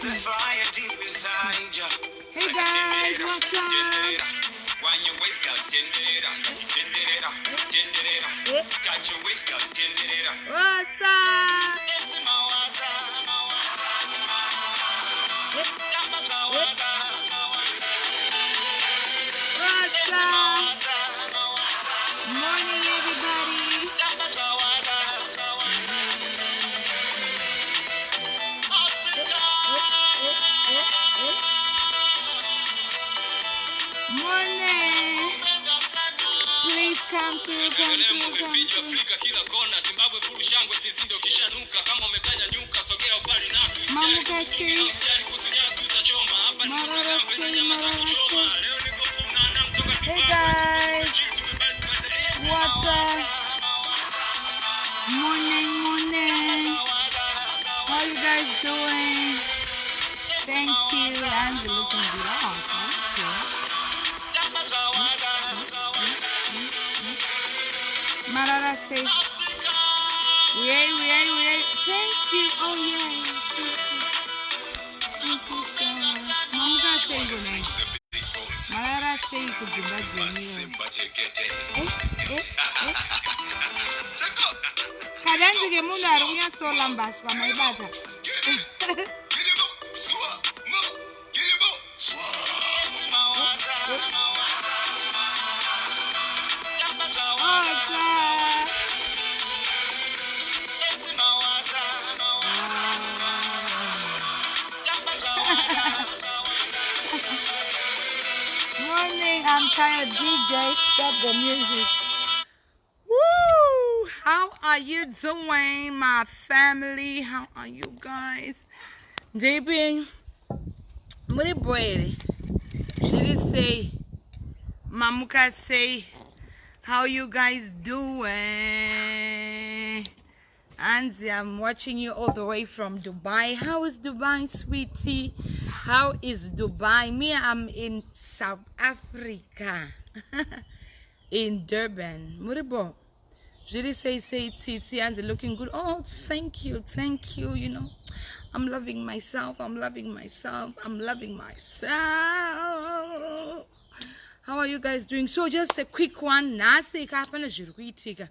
Hey guys, what's up? What's up? What's up? Morning, everybody. Morning. Please come through, come through. Hey guys, what's up? Morning. How you guys doing? Thank you. I'm looking good. Marara say, wait. Thank you. Oh yeah. Thank you so much. Mama say good name. Marara say you could be back with me. Kadanzi ke munhu ari kunyatsolambaswa maibata. Morning, I'm tired, DJ. Stop the music. Woo! How are you doing, my family? How are you guys? JP, what did boy? Did he say? Mamuka say, how you guys doing? Anzi, I'm watching you all the way from Dubai. How is Dubai, sweetie? How is Dubai? Me, I'm in South Africa. In Durban. Muribo. Really say Titi, Anzi looking good. Oh, thank you. You know, I'm loving myself. I'm loving myself. How are you guys doing? So just a quick one. Nasi kapana jiruitika.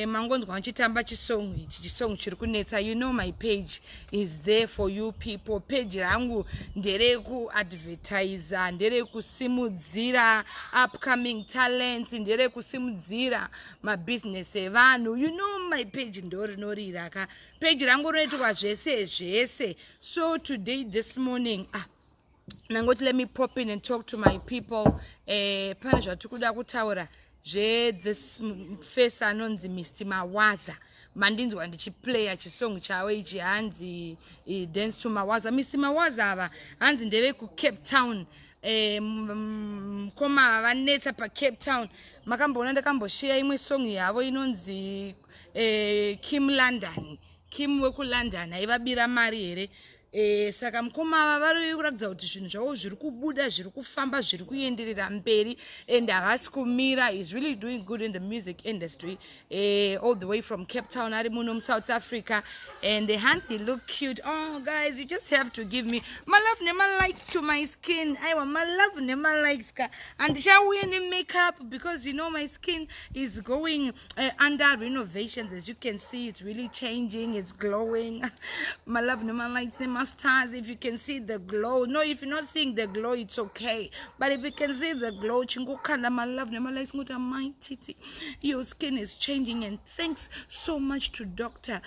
Mangonzwa nchitamba chisong chirikunetsa. You know my page is there for you people. Page yangu ndere ku advertise, ndere kusimudzira upcoming talents, ndere kusimudzira ma business evanhu. You know my page ndorinori raka. Page rangu rinoitwa zvese. So today, this morning, nangoti let me pop in and talk to my people. Pane zvatukuda kutaura. This face anonzi Mr. Mawaza mandinzwa ndichiplaya chisong chawe ichi hanzi dance to Mawaza. Mr. Mawaza ava hanzi ndere ku Cape Town. Koma vanetsa pa Cape Town makambona ndakamboshare imwe song yavo inonzi Kim weku London aivabira mari here. Saka mukoma vari kuratidza kuti zvinhu zvavo zviri kubuda, zviri kufamba, zviri kuenderera mberi, and havasi kumira. Is really doing good in the music industry, all the way from Cape Town, ari muno South Africa, and the hands they look cute. Oh guys, you just have to give me my love nema likes to my skin. I want my love nema likes ka, and shall we any makeup because you know my skin is going under renovations. As you can see, it's really changing, it's glowing. My love nema likes nema stars. If you can see the glow, no, if you're not seeing the glow, it's okay, but if you can see the glow, chingukanda my love nema likes nguta Mai Tt, your skin is changing. And thanks so much to Dr.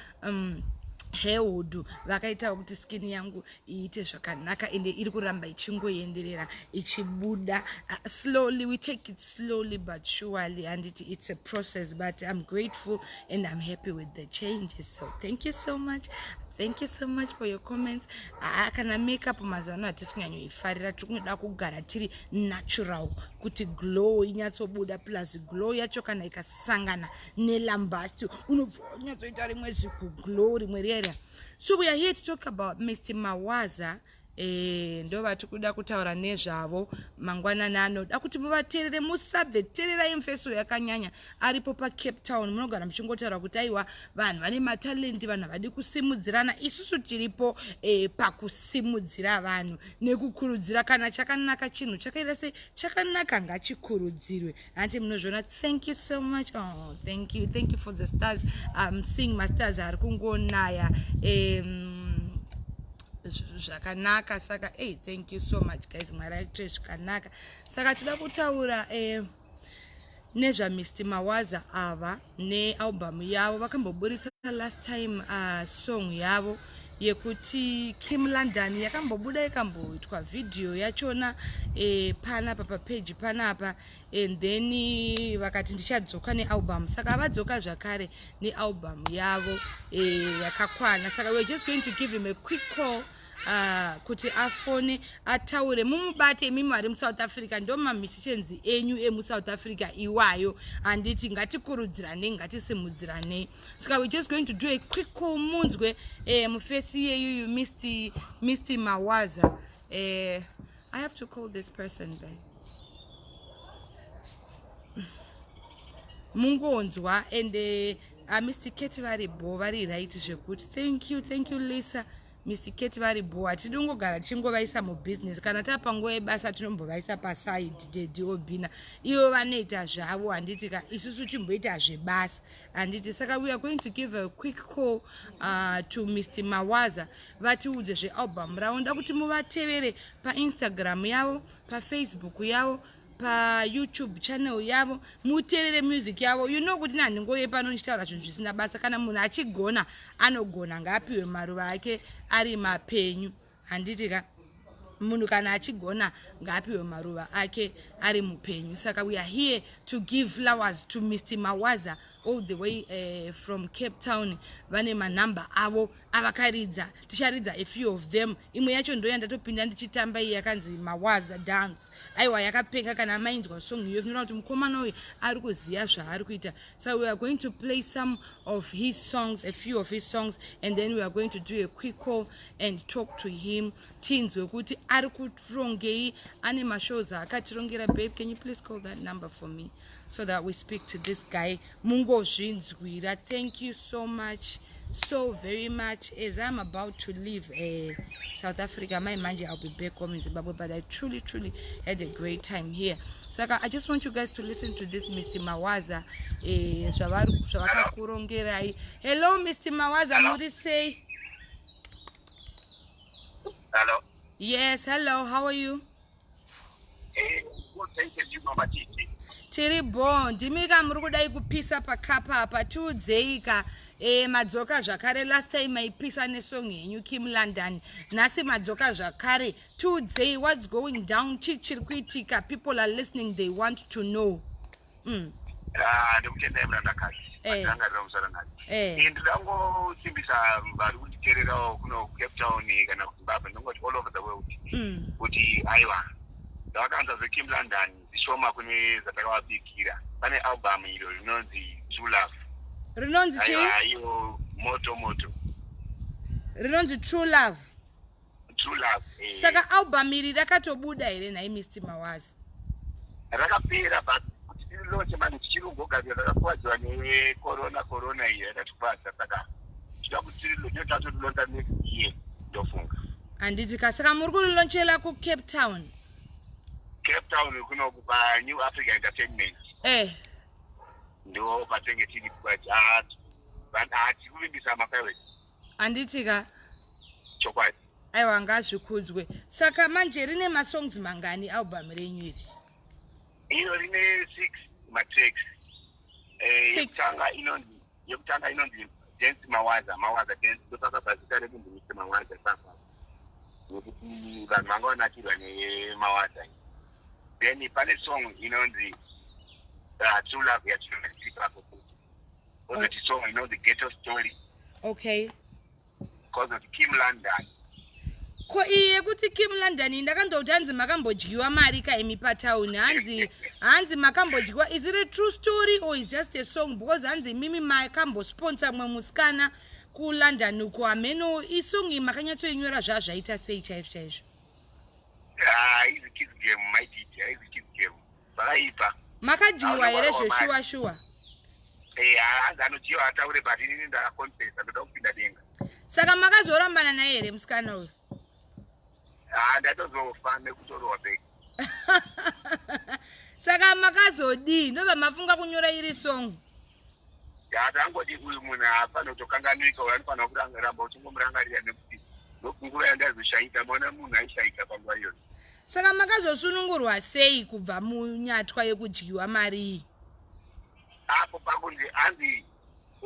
Heudu vakaita kuti skin yangu iite zvakanaka ende iri kuramba ichingoenderera ichibuda slowly. We take it slowly but surely, and it's a process, but I'm grateful and I'm happy with the changes. So thank you so much. Thank you so much for your comments. Kana makeup mazano atisinganyoifarira, tikunoda kugara tiri natural kuti glow inyatsobuda, plus glow yacho kana ikasangana nelambasti unobvonyatsoita rimwe ziku glow rimwe riera. So we are here to talk about Mr. Mawaza ndo vari kuda kutaura nezvavo mangwanani anoda kuti muvateerere musabve teererai mufesto yakanyanya aripo pacape town munogara muchingotaura kuti aiwa vanhu vane matalenti vanhu havadi kusimudzirana isusu tiripo pakusimudzira vanhu nekukurudzira kana chakanaka chinhu chakaita sei chakanaka ngachikurudzirwe hanti munozviona thank you so much thank you for the stars seeing masters ari kungonaya zvakanaka saka thank you so much guys mwari aitire zvakanaka saka tida kutaura nezvamr mawaza ava nealbum yavo vakamboburitsa last time song yavo yekuti Kim London yakambobuda ikamboitwa video yachona panapa papage panapa and then vakati ndichadzoka nealbum saka vadzoka zvakare nealbum yavo yakakwana saka we're just going to give him a quick call kuti afone ataure mumubate imimi vari muSouth Africa ndo mamusicians enyu emuSouth Africa iwayo handiti ngatikurudziranei ngatisimudziranei saka we're just going to do a quick call munzwe mufesi yeyu Mr Mawaza I have to call this person back mungonzwa and Mr Tt varibo vari right zvekuti thank you Lisa Mr Tt varibo hatidi kungogara tichingovaisa mubusiness kana tapa nguva yebasa tinombovaisa paside dediobhina ivo vanoita zvavo handiti ka isusu timboita zvebasa handiti saka we are going to give a quick call to Mr Mawaza vatiudze zvealbum ravo nda kuti muvatevere paInstagram yavo pafacebook yavo paYouTube channel yavo muteerere music yavo you know kuti nhandingoye pano ndichitaura zvinhu zvisina basa kana munhu achigona anogona ngaapiwe maruva ake ari mapenyu handiti ka munhu kana achigona ngaapiwe maruva ake ari mupenyu saka we are here to give flowers to Mr Mawaza all the way from Cape Town vane manhamba avo avakaridza ticharidza a few of them imwe yacho ndo yandatopinda ndichitamba iyi yakanzi Mawaza dance aiwa yakapenga kana mainzwa song iyo zvinoita kuti mukomana uyu ari kuziva zvaari kuita so we are going to play some of his songs a few of his songs and then we are going to do a quick call and talk to him tinzwe kuti ari kurongei ane mashows akatirongera babe can you please call that number for me so that we speak to this guy mungozvinzwira thank you so much so very much as I'm about to leave South Africa my manje I'll be back home in Zimbabwe but I truly had a great time here saka I just want you guys to listen to this Mr Mawaza zvavakakurongerai hello Mr Mawaza muri sei hello yes hello how are you good thank you Mama Tt tiri bo ndimika muri kudai kupisa pakapa apa tiudzeika madzoka zvakare last time maipisa nesong yenyu Kim London nhasi madzoka zvakare tiudzei what's going down chiri kuitika people are listening they want to know ndikutendai murandakazi atangarira musaranati ndidangosimbisa vari kunditeererawo kuno Cape Town kana kuZimbabwe ndingoti all over the world kuti aiwa ndavakanza zveKim London zvishoma kune zvatakavapikira pane album iro rinonzi True Love rinonzi iyo moto rinonzi True Love saka album iri rakatobuda here nai Mr Mawaza rakapera but kuti tiriloche mani tichirungogadzira rakakuwadzwa necorona iyo yakatipasa saka tida kuti tirilotatotulonza next year ndofunga handiti ka saka muri kurilonchera kuCape Town kuno paNew Africa Entertainment ndo patenge tiri hatikuvimbisa mapirate handiti ka chokwadi aiwa ngazvikudzwe saka manje rine masongs mangani album renyu iri iyo rine 6 matracks yekutanga inonzi Dance Mawaza dance ndopakabhazita rekunzi Mr Mawaza sasa nekuti vanhu vanga vanakirwa neMawaza then pane song inonzi True Love yachinoipapo kozoti song inonzi Ghetto Story okay kozoti Kim London ko iye kuti Kim London ndakandoti hanzi makambodyiwa mari kaimi patown hanzi makambodyiwa is it a true story or is just a song because hanzi mimi makambosponsor mwe musikana kuLondon uko ameno isongi makanyatsoinyora zvazvaita sei chaizvo Easy kids game, Mai Tt, easy kids game. Saipa. Makajiwa here sure. Anojiwa ataure but inini ndakakonfesa ndoda kupinda denga. Saka makazorambana naye here musikana uyu? Ndatozofa nekutorwa bheki. Saka makazodii ndobva mafunga kunyora iri song? Tangoti uyu munhu hafanira kutokanganika, uyu anofanira kuramba uchingomurangarira nekuti nguva yandazoshaika, maona munhu aishaika panguva iyoyo. Saka makazosunungurwa sei kubva munyatwa yekudyiwa mari iyi? Apo pakunzi hanzi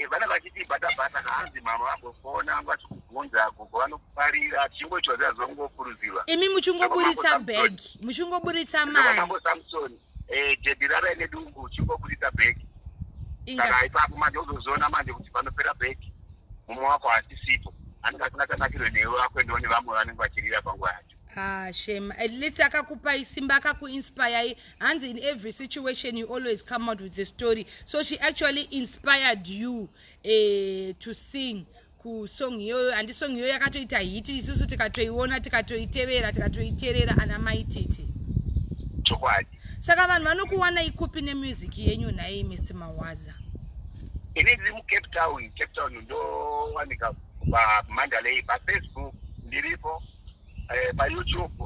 vana vachiti bata-bata kahanzi mama vambofona vachikubvunza gogo vanokufarira tichingoitwa zvazongokurudzirwa. Imi muchingoburitsa bhegi, muchingoburitsa mari. Mambo Samson, jedhi rara nedumbu uchingoburitsa bhegi. Saka ipapo manje uzoziona manje kuti panopera bhegi mumwe wako hasisipo. Anenge asingatanakirwe newe akwendewo nevamwe vanenge vachirira panguva yacho. Shame. At least akakupa isimba akakuinspire. And in every situation you always come out with a story. So she actually inspired you to sing ku song yo, and song yo yakatoita hit isusu tikatoiona tikatoitevera tikatoiterera ana Mai Tt. Chokwadi. Saka vanhu vanokuwana ikupi nemusic yenyu naye Mr. Mawaza? Inini muCape Town ndowanika paMandalay, paFacebook ndiripo, paYouTube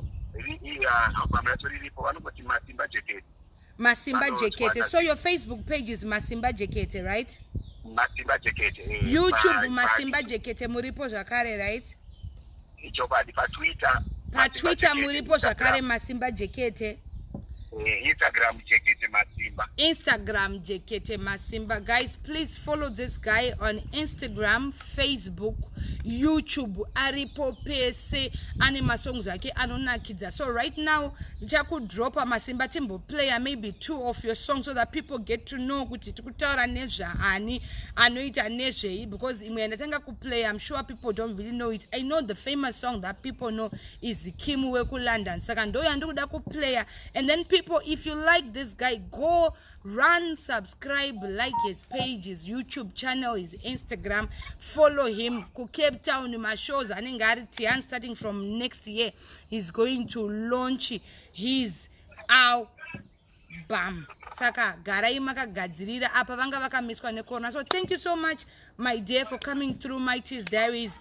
album yacho riripo, vanongoti Masimba Jekete. Masimba Jekete. So your Facebook page is Masimba Jekete, right? Masimba Jekete. YouTube Masimba Jekete muripo zvakare, right? Chokwadi. PaTwitter muripo zvakare Masimba Jekete. Instagram Jekete Masimba. Instagram Jekete Masimba. Guys, please follow this guy on Instagram, Facebook, YouTube. Aripo pese anima songs ake anonakidza. So right now, Jaku drop a Masimba Timbo player maybe 2 of your songs so that people get to know kuti tikutaura nezvaani anoita nezvei, because imwe ku play, I'm sure people don't really know it. I know the famous song that people know is Kim weku London. Saka ndo yandukuda ku player, and then people, if you like this guy, go run, subscribe, like his page, his YouTube channel, his Instagram, follow him. Ku Cape Town my shows and starting from next year he's going to launch his album. Saka garai makagadzirira apa vanga vakamiswa nekona. So thank you so much my dear for coming through Mai Tt's Diaries.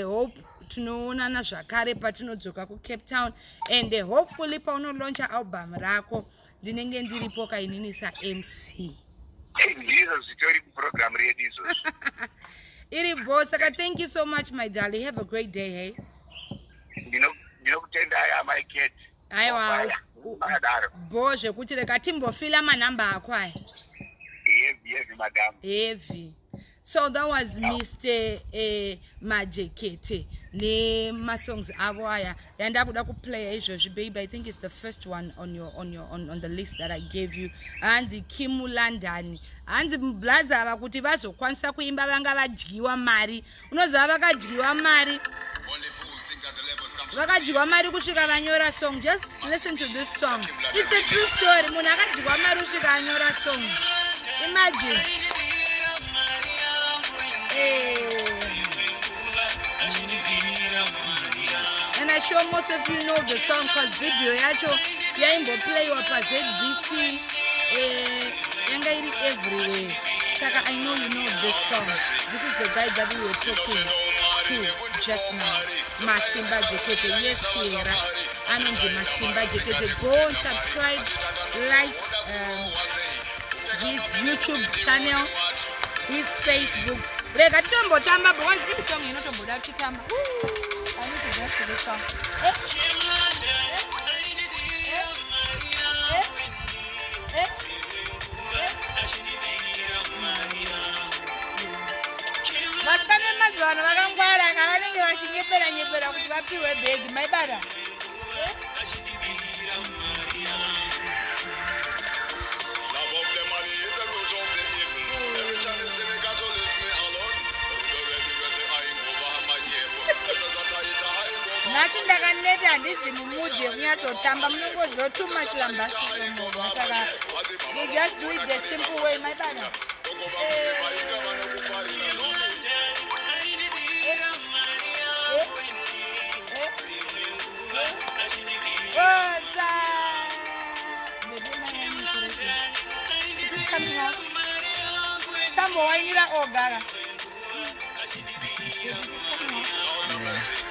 Hope tinoonana zvakare patinodzoka ku Cape Town, and hopefully paunoloncha album rako ndinenge ndiripo kainini MC. Ndizvo zvitori kuprogram redu izvozvo. Iri boss. Saka thank you so much my darling. Have a great day, hey. Ndinokutenda ya Mai Tt. Aiwa. Bozve kuti reka timbofila manamba ako aya. Heavy madam. Heavy. So that was Mr. Majekete. Ne masongs avo aya. Yandakuda ku play izvozvi baby. I think it's the first one on the list that I gave you. Hanzi Kim London. Hanzi mblaza ava kuti vazokwanisa kuimba vanga vadyiwa mari. Unoziva vakadyiwa mari. Vakadyiwa mari kusvika vanyora song. Just listen to this song. It's a true story. Munhu akadyiwa mari kusvika anyora song. Imagine. And I sure most of you know the song called video yacho yaimbo play pa ZBC yanga iri everywhere. Saka I know you know this song. This is the guy that we were talking to just now. Masimba Jekete. Yes, Kiera. Anonde Masimba Jekete. Go and subscribe, like his YouTube channel, his Facebook. Rega tombo tamba, but what's this song? You know tombo that tamba. I need to dance to this song. Vasikana mazwana vakangwara vanenge vachinyepera kuti vapiwe bhegi maibada. Nati ndakaneta handizi mumudi yekunyatotamba, munongoziva too much lambasiromova. Saka we just do it the simple way maibada. kumbowainira oga.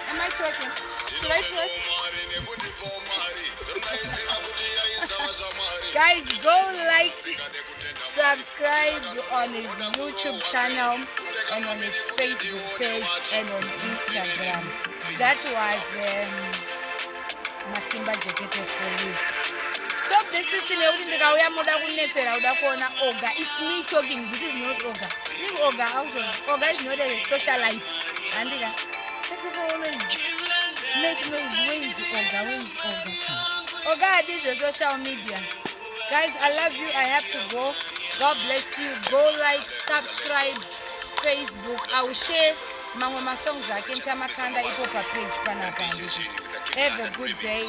Am I talking? Should I talk? Guys, go like, subscribe on his YouTube channel and on his Facebook page and on Instagram. That was Masimba Jekete for you. Stop this system. It's me talking. This is not Oga. Leave Oga out. Oga is not a socialite. And people always make noise. Where is Oga? Where is Oga? Oga, this is social media. Guys, I love you. I have to go. God bless you. Go like, subscribe, Facebook. I will share my songs like in Chamakanda Ipopa page. Have a good day.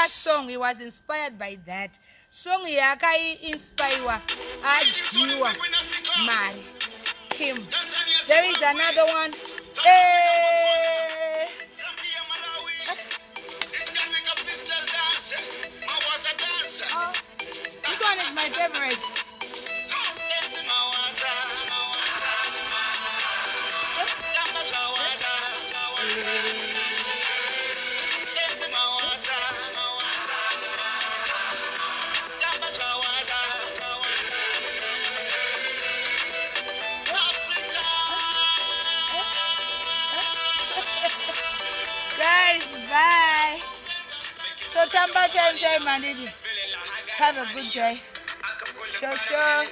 Song. He was inspired by that song. Yakai inspire Ajiwa Mai Kim. There is another one. This one is my favorite. Guys, bye. So, Tamba, have a good day. Sure.